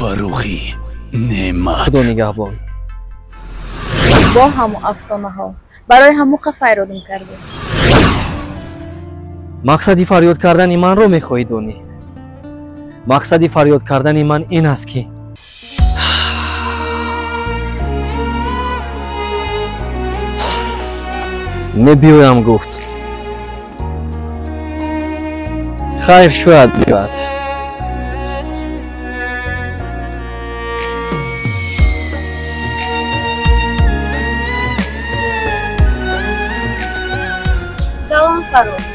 فروخی نعمت. خدا نگهبان. با همو افسانه ها برای همو فریاد کرده. مقصدی فریاد کردن من رو میخواهی دونی. مقصدی فریاد کردن من این است که میبیویم گفت. خیر شاید بیاد. سلام فروخ.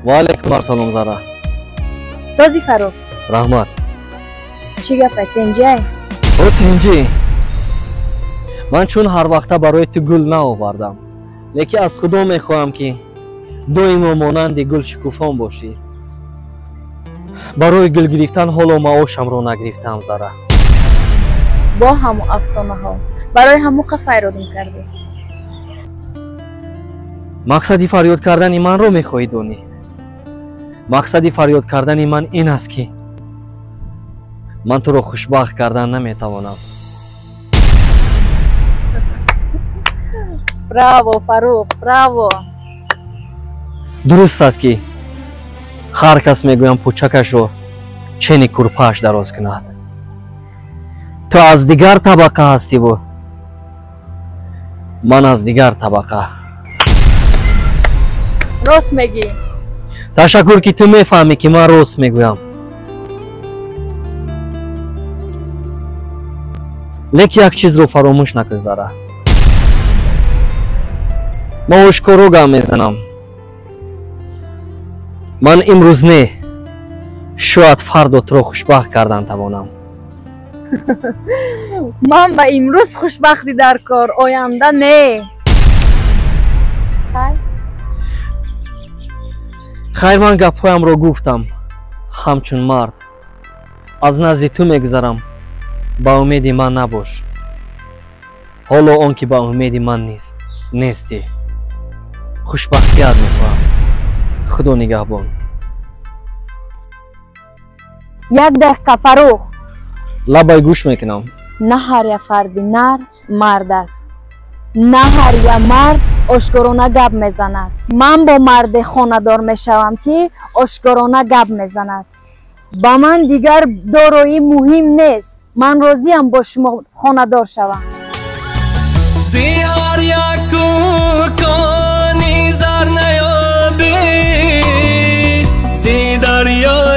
و علیکم السلام زارا. سازی فروخ. رحمت. چی گفت تنجای؟ او تنجی. من چون هر وقت برای تو گل نآوردم. لیکن از خدا میخواهم که دویم مانند گل شکوفان باشی. برای گل گرفتن حالا معاشم رو نگرفتم زارا. با همو افسانه ها برای همو فریاد کرده. مقصدی فریاد کردن من رو میخواهی دونی. مقصدی فریاد کردن من این است که من تو رو خوشبخت کردن نمیتوانم. براو فروخ، براو. درست است که هر کس میگویم پوچکش رو چنی کورپاش دراز کند. تو از دیگر طبقه هستی و من از دیگر طبقه. راست میگی. تشکر که تو میفهمی که من راست میگویم. لیکن یک چیز رو فراموش نکن زارا. من اشکارو گام میزنم. من امروز نه شاید فردا تو رو خوشبخت کردن توانم. من با امروز خوشبختی در کار، آینده نه. خیر من گپهایم رو گفتم. همچون مرد از نزد تو میگذرم. با امید من نباش. حالا آن که با امید من نیستی. خوشبختیت میخواهم. خدا نگهبان. یک دقیقه فروخ. لبای گوش میکنم. نه هر یک فرد نر مرد است. نه هر یک مرد اشکارانه گپ میزند. من با مرد خانه‌دار میشوم که اشکارانه گپ میزند. با من دیگر دارایی مهم نیست. من راضیم با شما خانه‌دار شوم. زیار یکو کانی زر نیابی زی دریا